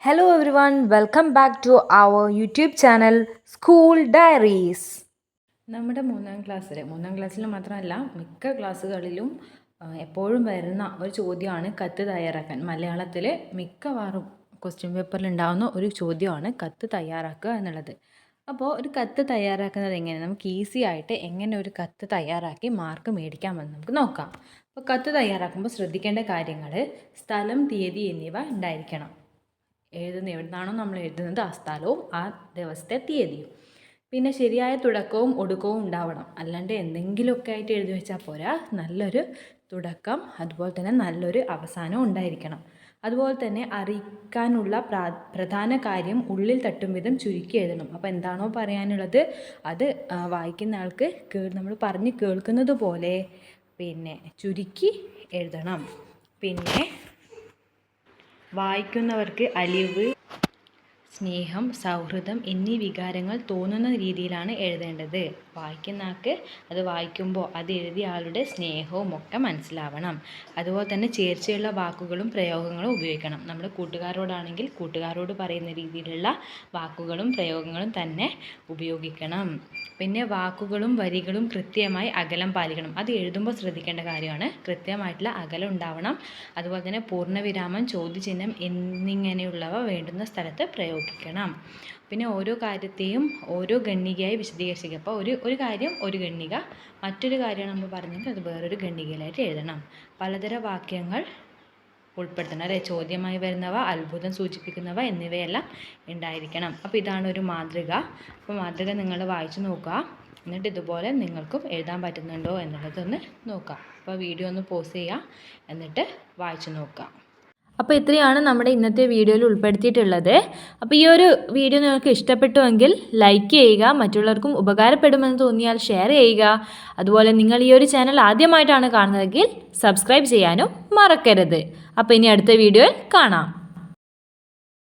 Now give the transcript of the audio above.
Hello everyone, welcome back to our YouTube channel School Diaries. നമ്മുടെ മൂന്നാം ക്ലാസ്സിൽ മാത്രമല്ല മിക്ക ക്ലാസ്സുകളിലും എപ്പോഴും വരുന്ന ഒരു ചോദ്യമാണ് കത്ത് തയ്യാറാക്കാൻ. മലയാളത്തിലെ മിക്കവാറും ക്വസ്റ്റ്യൻ പേപ്പറിൽ ഉണ്ടാകുന്ന ഒരു ചോദ്യമാണ് കത്ത് തയ്യാറാക്കുക എന്നുള്ളത്. അപ്പോൾ ഒരു കത്ത് തയ്യാറാക്കുന്നത് എങ്ങനെ, നമുക്ക് ഈസി ആയിട്ട് എങ്ങനെ ഒരു കത്ത് തയ്യാറാക്കി മാർക്ക് മേടിക്കാമെന്ന് നമുക്ക് നോക്കാം. അപ്പോൾ കത്ത് തയ്യാറാക്കുമ്പോൾ ശ്രദ്ധിക്കേണ്ട കാര്യങ്ങൾ സ്ഥലം, തീയതി എന്നിവ ഉണ്ടായിരിക്കണം. എവിടുന്നാണോ നമ്മൾ എഴുതുന്നത് ആ സ്ഥലവും ആ ദിവസത്തെ തീയതിയും. പിന്നെ ശരിയായ തുടക്കവും ഒടുക്കവും ഉണ്ടാവണം. അല്ലാണ്ട് എന്തെങ്കിലുമൊക്കെ ആയിട്ട് എഴുതി വെച്ചാൽ പോരാ. നല്ലൊരു തുടക്കം അതുപോലെ തന്നെ നല്ലൊരു അവസാനവും ഉണ്ടായിരിക്കണം. അതുപോലെ തന്നെ അറിയിക്കാനുള്ള പ്രധാന കാര്യം ഉള്ളിൽ തട്ടും വിധം ചുരുക്കി എഴുതണം. അപ്പോൾ എന്താണോ പറയാനുള്ളത് അത് വായിക്കുന്ന ആൾക്ക് നമ്മൾ പറഞ്ഞ് കേൾക്കുന്നത് പോലെ ചുരുക്കി എഴുതണം. പിന്നെ വായിക്കുന്നവർക്ക് അലിവ്, സ്നേഹം, സൗഹൃദം എന്നീ വികാരങ്ങൾ തോന്നുന്ന രീതിയിലാണ് എഴുതേണ്ടത്. വായിക്കുന്ന ആൾക്ക് അത് വായിക്കുമ്പോൾ അത് എഴുതിയ ആളുടെ സ്നേഹവും ഒക്കെ മനസ്സിലാവണം. അതുപോലെ തന്നെ ചേർച്ചയുള്ള വാക്കുകളും പ്രയോഗങ്ങളും ഉപയോഗിക്കണം. നമ്മൾ കൂട്ടുകാരോടാണെങ്കിൽ കൂട്ടുകാരോട് പറയുന്ന രീതിയിലുള്ള വാക്കുകളും പ്രയോഗങ്ങളും തന്നെ ഉപയോഗിക്കണം. പിന്നെ വാക്കുകളും വരികളും കൃത്യമായി അകലം പാലിക്കണം. അത് എഴുതുമ്പോൾ ശ്രദ്ധിക്കേണ്ട കാര്യമാണ്. കൃത്യമായിട്ടുള്ള അകലം ഉണ്ടാവണം. അതുപോലെ തന്നെ പൂർണ്ണവിരാമം, ചോദ്യചിഹ്നം എന്നിങ്ങനെയുള്ളവ വേണ്ടുന്ന സ്ഥലത്ത് പ്രയോഗിക്കണം. പിന്നെ ഓരോ കാര്യത്തെയും ഓരോ ഖണ്ഡികയായി വിശദീകരിക്കുക. അപ്പോൾ ഒരു കാര്യം ഒരു ഖണ്ഡിക, മറ്റൊരു കാര്യമാണ് നമ്മൾ പറഞ്ഞെങ്കിൽ അത് വേറൊരു ഖണ്ഡികയിലായിട്ട് എഴുതണം. പലതര വാക്യങ്ങൾ ഉൾപ്പെടുത്തണം. ചോദ്യമായി വരുന്നവ, അത്ഭുതം സൂചിപ്പിക്കുന്നവ എന്നിവയെല്ലാം ഉണ്ടായിരിക്കണം. അപ്പോൾ ഇതാണ് ഒരു മാതൃക. അപ്പോൾ മാതൃക നിങ്ങൾ വായിച്ചു നോക്കുക. എന്നിട്ട് ഇതുപോലെ നിങ്ങൾക്കും എഴുതാൻ പറ്റുന്നുണ്ടോ എന്നുള്ളതൊന്ന് നോക്കാം. അപ്പോൾ വീഡിയോ ഒന്ന് പോസ് ചെയ്യുക, എന്നിട്ട് വായിച്ചു നോക്കുക. അപ്പോൾ ഇത്രയാണ് നമ്മുടെ ഇന്നത്തെ വീഡിയോയിൽ ഉൾപ്പെടുത്തിയിട്ടുള്ളത്. അപ്പോൾ ഈ ഒരു വീഡിയോ നിങ്ങൾക്ക് ഇഷ്ടപ്പെട്ടുവെങ്കിൽ ലൈക്ക് ചെയ്യുക, മറ്റുള്ളവർക്കും ഉപകാരപ്പെടുമെന്ന് തോന്നിയാൽ ഷെയർ ചെയ്യുക. അതുപോലെ നിങ്ങൾ ഈ ഒരു ചാനൽ ആദ്യമായിട്ടാണ് കാണുന്നതെങ്കിൽ സബ്സ്ക്രൈബ് ചെയ്യാനും മറക്കരുത്. അപ്പോൾ ഇനി അടുത്ത വീഡിയോയിൽ കാണാം.